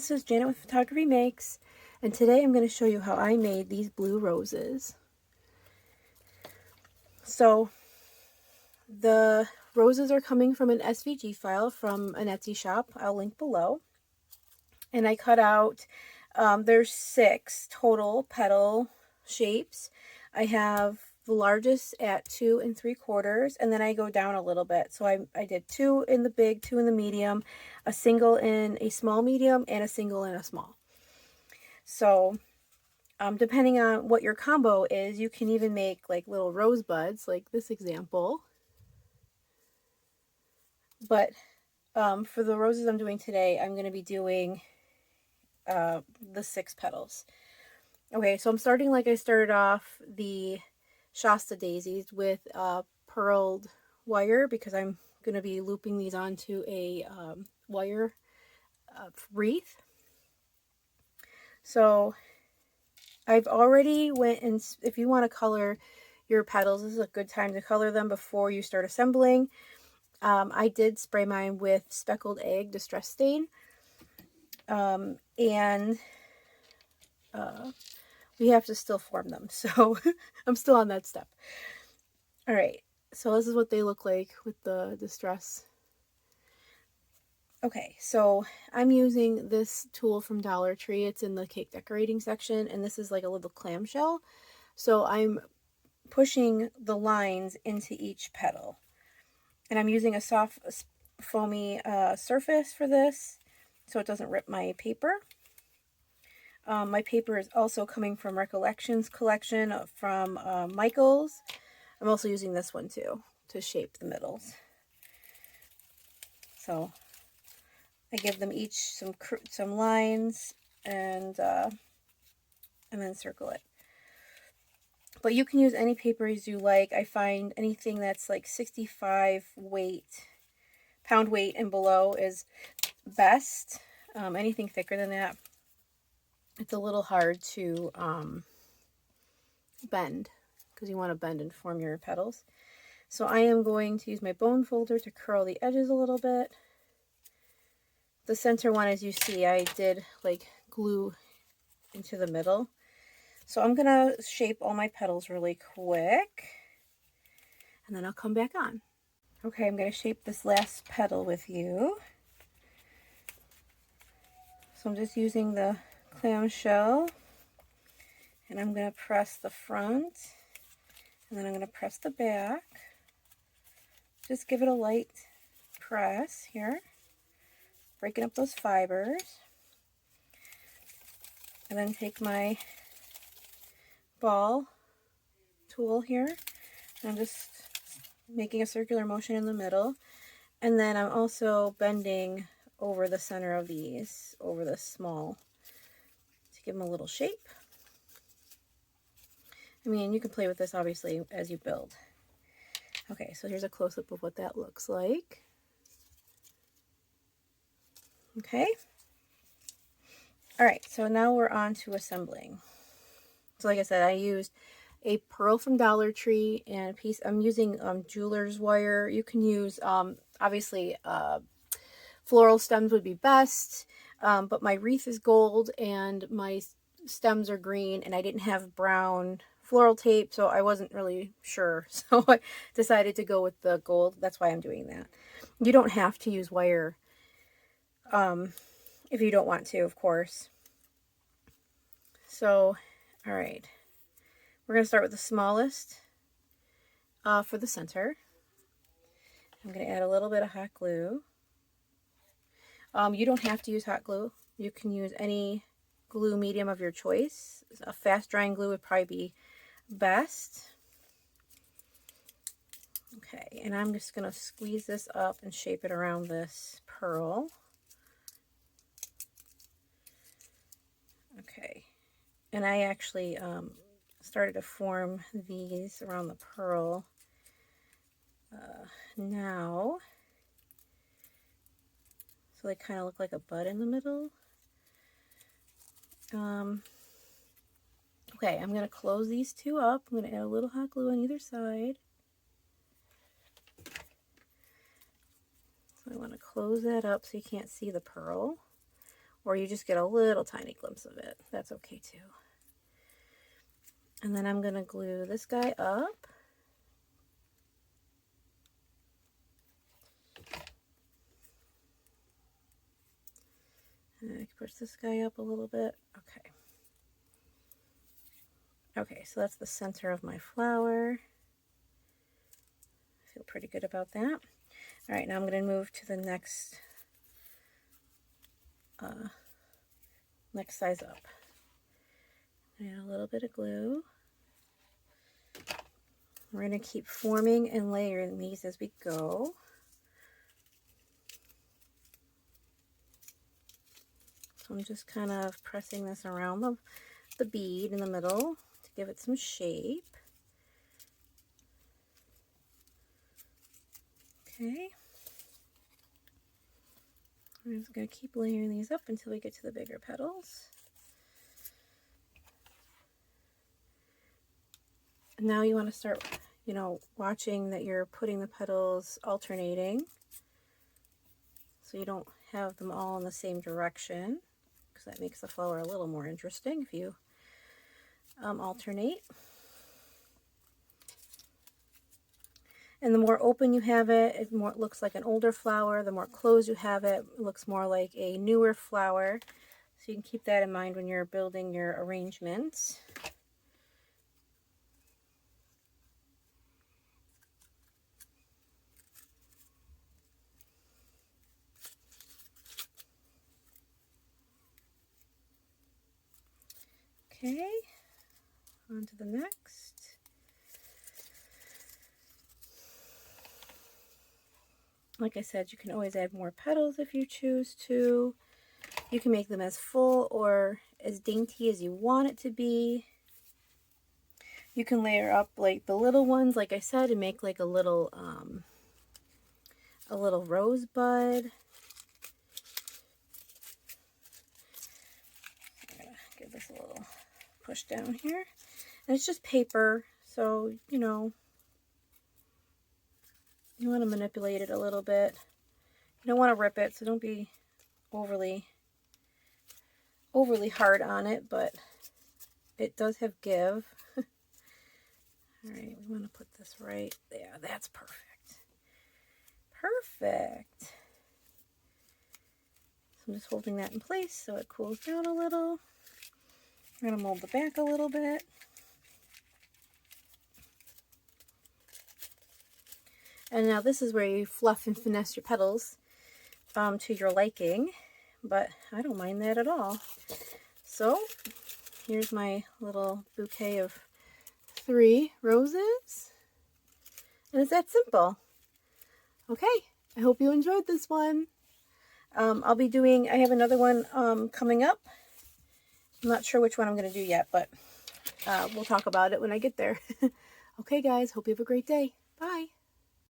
this is Janet with Photography Makes, and today I'm going to show you how I made these blue roses. So the roses are coming from an SVG file from an Etsy shop. I'll link below. And I cut out, there's 6 total petal shapes. I have the largest at 2 3/4, and then I go down a little bit. So I did 2 in the big, 2 in the medium, a single in a small medium, and a single in a small. So depending on what your combo is, you can even make like little rosebuds, like this example. But for the roses I'm doing today, I'm going to be doing the 6 petals. Okay, so I'm starting like I started off the Shasta daisies with pearled wire, because I'm going to be looping these onto a wire wreath. So I've already went, and if you want to color your petals, this is a good time to color them before you start assembling. I did spray mine with Speckled Egg Distress Stain, and we have to still form them, so I'm still on that step. Alright, so this is what they look like with the distress. Okay, so I'm using this tool from Dollar Tree. It's in the cake decorating section, and this is like a little clamshell. So I'm pushing the lines into each petal. And I'm using a soft, foamy surface for this, so it doesn't rip my paper. My paper is also coming from Recollections collection from Michael's. I'm also using this one too to shape the middles. So I give them each some lines and then circle it. But you can use any papers you like. I find anything that's like 65 pound weight and below is best. Anything thicker than that, it's a little hard to bend, because you want to bend and form your petals. So I am going to use my bone folder to curl the edges a little bit. The center one, as you see, I did like glue into the middle. So I'm going to shape all my petals really quick, and then I'll come back on. Okay, I'm going to shape this last petal with you. So I'm just using the clamshell, and I'm going to press the front, and then I'm going to press the back. Just give it a light press here, breaking up those fibers. And then take my ball tool here, and I'm just making a circular motion in the middle. And then I'm also bending over the center of these, over the small, to give them a little shape. I mean, you can play with this obviously as you build. Okay, so here's a close-up of what that looks like. Okay. Alright, so now we're on to assembling. So like I said, I used a pearl from Dollar Tree and a piece, I'm using jeweler's wire. You can use, obviously, floral stems would be best, but my wreath is gold and my stems are green, and I didn't have brown floral tape, so I wasn't really sure. So I decided to go with the gold. That's why I'm doing that. You don't have to use wire if you don't want to, of course. So, all right. We're going to start with the smallest for the center. I'm going to add a little bit of hot glue. You don't have to use hot glue. You can use any glue medium of your choice. A fast drying glue would probably be best. Okay, and I'm just going to squeeze this up and shape it around this pearl. Okay, and I actually started to form these around the pearl now. So they kind of look like a bud in the middle. Okay, I'm going to close these two up. I'm going to add a little hot glue on either side. So I want to close that up so you can't see the pearl. or you just get a little tiny glimpse of it. That's okay too. And then I'm going to glue this guy up. And I can push this guy up a little bit. Okay. Okay, so that's the center of my flower. I feel pretty good about that. All right, now I'm going to move to the next size up. Add a little bit of glue. We're going to keep forming and layering these as we go. So I'm just kind of pressing this around the bead in the middle to give it some shape. Okay. I'm just going to keep layering these up until we get to the bigger petals. And now you want to start, you know, watching that you're putting the petals alternating, so you don't have them all in the same direction, because that makes the flower a little more interesting if you alternate. And the more open you have it, it looks like an older flower. The more closed you have it, it looks more like a newer flower. So you can keep that in mind when you're building your arrangements. Okay, on to the next. Like I said, you can always add more petals if you choose to. You can make them as full or as dainty as you want it to be. You can layer up like the little ones, like I said, and make like a little rosebud. I'm gonna give this a little push down here. And it's just paper, so, you know, you want to manipulate it a little bit. You don't want to rip it, so don't be overly hard on it, but it does have give. All right, we want to put this right there. That's perfect. Perfect. So I'm just holding that in place so it cools down a little. I'm going to mold the back a little bit. And now this is where you fluff and finesse your petals to your liking, but I don't mind that at all. So here's my little bouquet of 3 roses, and it's that simple. Okay, I hope you enjoyed this one. I'll be doing, I have another one coming up. I'm not sure which one I'm going to do yet, but we'll talk about it when I get there. Okay guys, hope you have a great day. Bye.